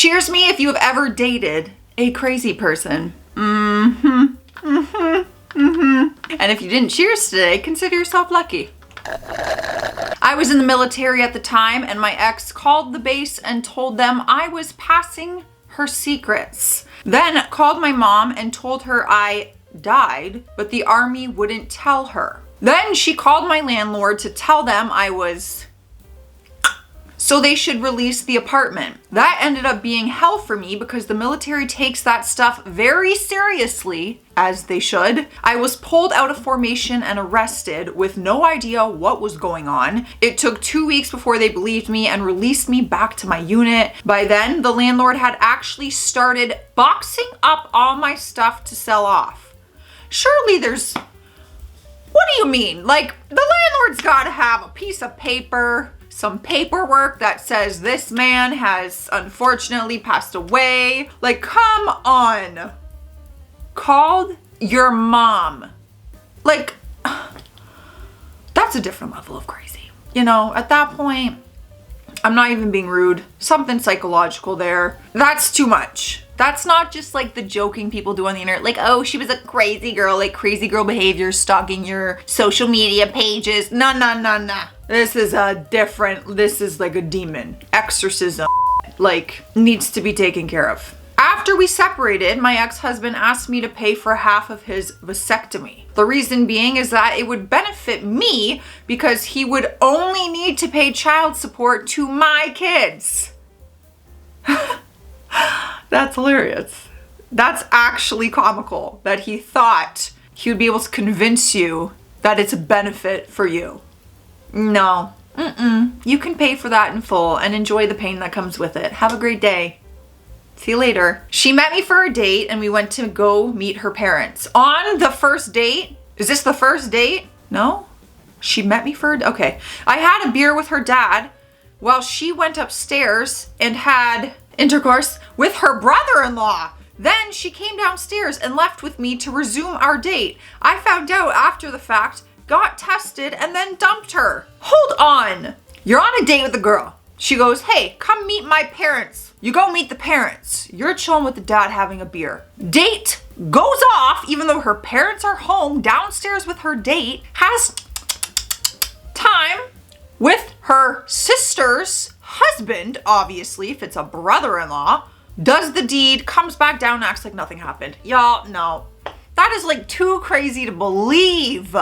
Cheers me if you have ever dated a crazy person. And if you didn't cheers today, consider yourself lucky. I was in the military at the time, and my ex called the base and told them I was passing her secrets. Then called my mom and told her I died, but the army wouldn't tell her. Then she called my landlord to tell them I was, so they should release the apartment. That ended up being hell for me because the military takes that stuff very seriously, as they should. I was pulled out of formation and arrested with no idea what was going on. It took 2 weeks before they believed me and released me back to my unit. By then, the landlord had actually started boxing up all my stuff to sell off. Surely there's, what do you mean? Like, the landlord's gotta have a piece of paper, some paperwork that says this man has unfortunately passed away. Like, come on. Called your mom. Like, that's a different level of crazy. You know, at that point, I'm not even being rude. Something psychological there. That's too much. That's not just like the joking people do on the internet. Like, oh, she was a crazy girl, like crazy girl behavior, stalking your social media pages. Nah. This is this is like a demon. Exorcism, like, needs to be taken care of. After we separated, my ex-husband asked me to pay for half of his vasectomy. The reason being is that it would benefit me because he would only need to pay child support to my kids. That's hilarious. That's actually comical that he thought he would be able to convince you that it's a benefit for you. No. You can pay for that in full and enjoy the pain that comes with it. Have a great day. See you later. She met me for a date and we went to go meet her parents. On the first date, is this the first date? No? She met me for, okay. I had a beer with her dad while she went upstairs and had intercourse with her brother-in-law. Then she came downstairs and left with me to resume our date. I found out after the fact, got tested, and then dumped her. Hold on. You're on a date with a girl. She goes, hey, come meet my parents. You go meet the parents. You're chilling with the dad having a beer. Date goes off, even though her parents are home downstairs with her date, has time with her sister's husband, obviously, if it's a brother-in-law, does the deed, comes back down, and acts like nothing happened. Y'all, no. That is like too crazy to believe.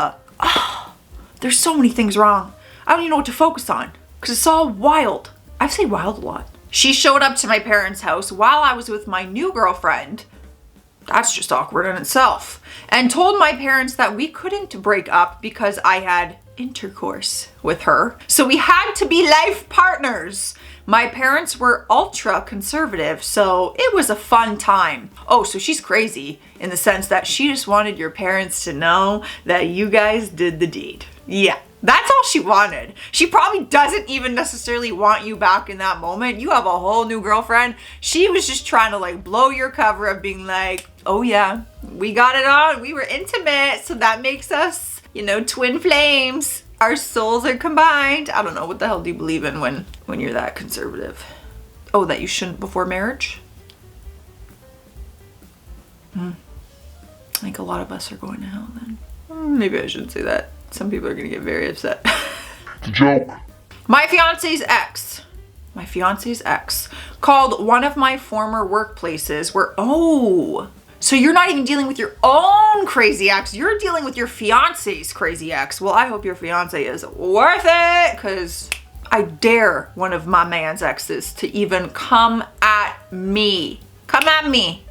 Oh, there's so many things wrong. I don't even know what to focus on because it's all wild. I say wild a lot. She showed up to my parents' house while I was with my new girlfriend. That's just awkward in itself. And told my parents that we couldn't break up because I had intercourse with her. So we had to be life partners. My parents were ultra conservative, so it was a fun time. Oh, so she's crazy in the sense that she just wanted your parents to know that you guys did the deed. Yeah, that's all she wanted. She probably doesn't even necessarily want you back in that moment. You have a whole new girlfriend. She was just trying to like blow your cover of being like, oh yeah, we got it on. We were intimate, so that makes us, you know, twin flames. Our souls are combined. I don't know, what the hell do you believe in when you're that conservative? Oh, that you shouldn't before marriage? I think a lot of us are going to hell then. Maybe I shouldn't say that. Some people are gonna get very upset. It's a joke. My fiance's ex called one of my former workplaces where, oh, so you're not even dealing with your own crazy ex, you're dealing with your fiance's crazy ex. Well, I hope your fiance is worth it, because I dare one of my man's exes to even come at me. Come at me.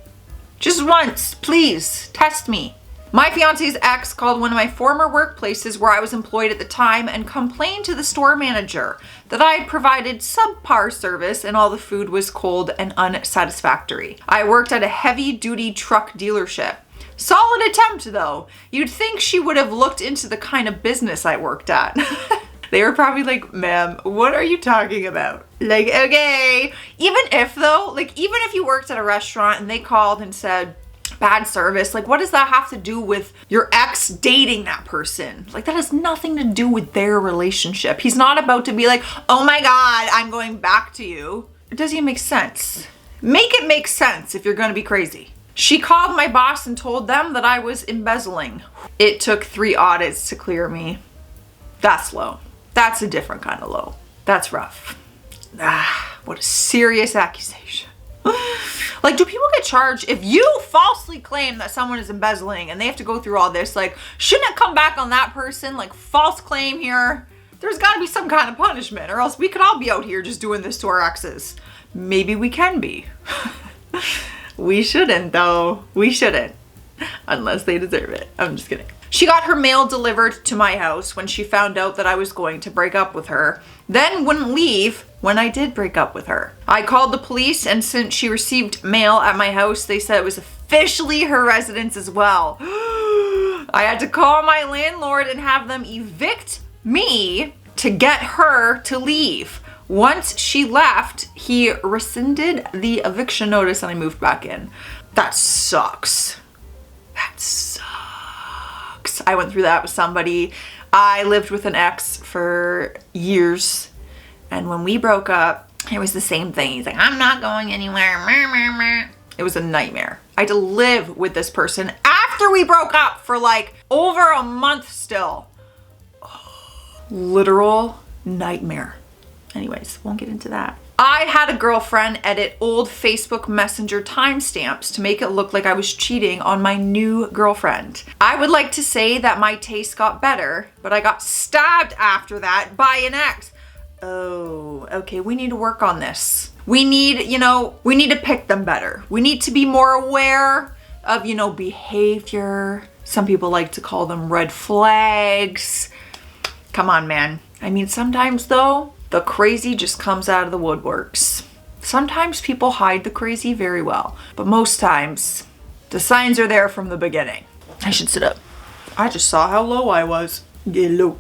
Just once, please, test me. My fiance's ex called one of my former workplaces where I was employed at the time and complained to the store manager that I had provided subpar service and all the food was cold and unsatisfactory. I worked at a heavy-duty truck dealership. Solid attempt though. You'd think she would have looked into the kind of business I worked at. They were probably like, ma'am, what are you talking about? Like, okay. Even if you worked at a restaurant and they called and said, bad service, like what does that have to do with your ex dating that person? Like that has nothing to do with their relationship. He's not about to be like, oh my God, I'm going back to you. It doesn't even make sense. Make it make sense if you're gonna be crazy. She called my boss and told them that I was embezzling. It took 3 audits to clear me. That's low. That's a different kind of low. That's rough. What a serious accusation. Like, do people get charged if you falsely claim that someone is embezzling and they have to go through all this? Like, shouldn't it come back on that person? Like, false claim here. There's got to be some kind of punishment, or else we could all be out here just doing this to our exes. Maybe we can be. We shouldn't, though. We shouldn't. Unless they deserve it. I'm just kidding. She got her mail delivered to my house when she found out that I was going to break up with her, then wouldn't leave when I did break up with her. I called the police, and since she received mail at my house, they said it was officially her residence as well. I had to call my landlord and have them evict me to get her to leave. Once she left, he rescinded the eviction notice and I moved back in. That sucks. That sucks. I went through that with somebody. I lived with an ex for years, and when we broke up, it was the same thing. He's like, I'm not going anywhere. It was a nightmare. I had to live with this person after we broke up for like over a month still. Literal nightmare. Anyways, won't get into that. I had a girlfriend edit old Facebook Messenger timestamps to make it look like I was cheating on my new girlfriend. I would like to say that my taste got better, but I got stabbed after that by an ex. Oh, okay, we need to work on this. We need to pick them better. We need to be more aware of, behavior. Some people like to call them red flags. Come on, man. I mean, sometimes though, the crazy just comes out of the woodworks. Sometimes people hide the crazy very well, but most times the signs are there from the beginning. I should sit up. I just saw how low I was. Get low.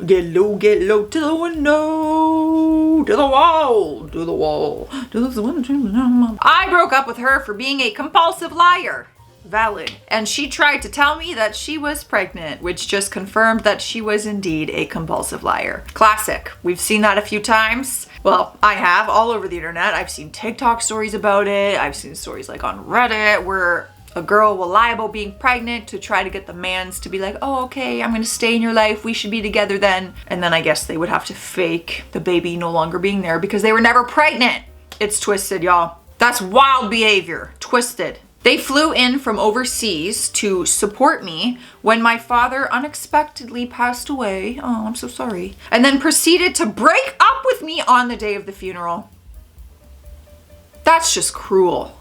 Get low, get low to the window, to the wall, to the wall, to the window. I broke up with her for being a compulsive liar. Valid. And she tried to tell me that she was pregnant, which just confirmed that she was indeed a compulsive liar. Classic. We've seen that a few times. Well, I have all over the internet. I've seen TikTok stories about it. I've seen stories like on Reddit where a girl will lie about being pregnant to try to get the mans to be like, oh, okay, I'm gonna stay in your life. We should be together then. And then I guess they would have to fake the baby no longer being there because they were never pregnant. It's twisted, y'all. That's wild behavior. Twisted. They flew in from overseas to support me when my father unexpectedly passed away. Oh, I'm so sorry. And then proceeded to break up with me on the day of the funeral. That's just cruel.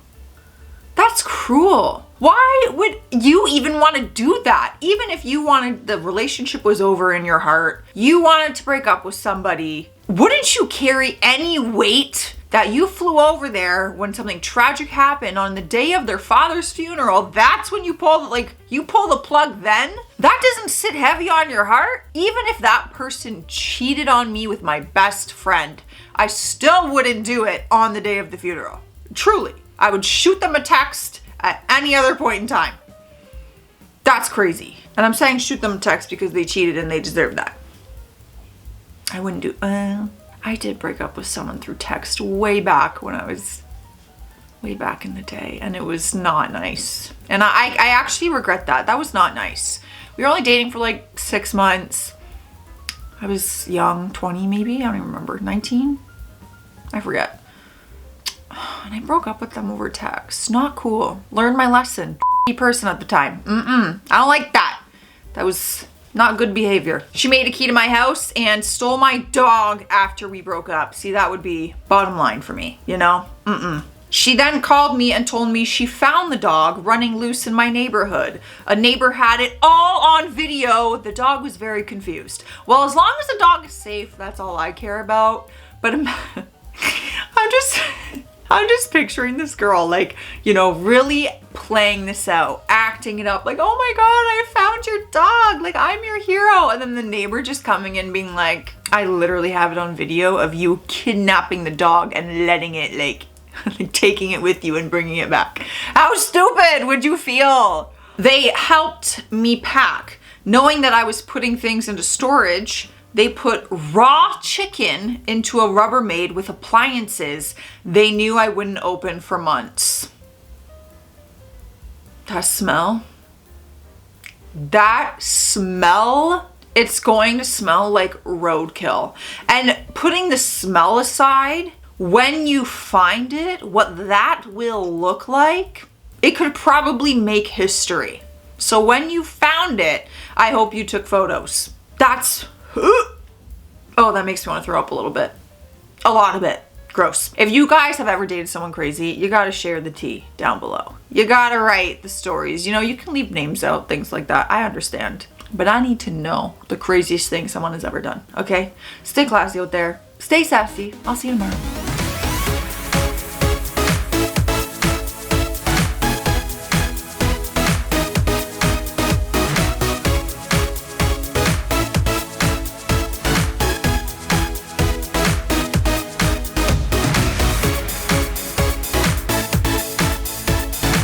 That's cruel. Why would you even want to do that? Even if you wanted, the relationship was over in your heart, you wanted to break up with somebody, wouldn't you carry any weight that you flew over there when something tragic happened on the day of their father's funeral? That's when you pull the plug then? That doesn't sit heavy on your heart? Even if that person cheated on me with my best friend, I still wouldn't do it on the day of the funeral. Truly. I would shoot them a text at any other point in time. That's crazy. And I'm saying shoot them a text because they cheated and they deserve that. I wouldn't do, I did break up with someone through text way back when I was way back in the day, and it was not nice. And I actually regret that. That was not nice. We were only dating for like 6 months. I was young, 20 maybe, I don't even remember, 19? I forget. And I broke up with them over text. Not cool. Learned my lesson. Person at the time. I don't like that. That was not good behavior. She made a key to my house and stole my dog after we broke up. See, that would be bottom line for me, you know? She then called me and told me she found the dog running loose in my neighborhood. A neighbor had it all on video. The dog was very confused. Well, as long as the dog is safe, that's all I care about. But I'm just picturing this girl, like, you know, really playing this out, acting it up, like, oh my God, I found your dog, like, I'm your hero. And then the neighbor just coming in being like, I literally have it on video of you kidnapping the dog and letting it, like taking it with you and bringing it back. How stupid would you feel? They helped me pack, knowing that I was putting things into storage. they put raw chicken into a Rubbermaid with appliances they knew I wouldn't open for months. That smell. That smell, it's going to smell like roadkill. And putting the smell aside, when you find it, what that will look like, it could probably make history. So when you found it, I hope you took photos. That's, oh, that makes me want to throw up a little bit. A lot of it. Gross. If you guys have ever dated someone crazy, you gotta share the tea down below. You gotta write the stories. You know, you can leave names out, things like that. I understand. But I need to know the craziest thing someone has ever done, okay? Stay classy out there. Stay sassy. I'll see you tomorrow.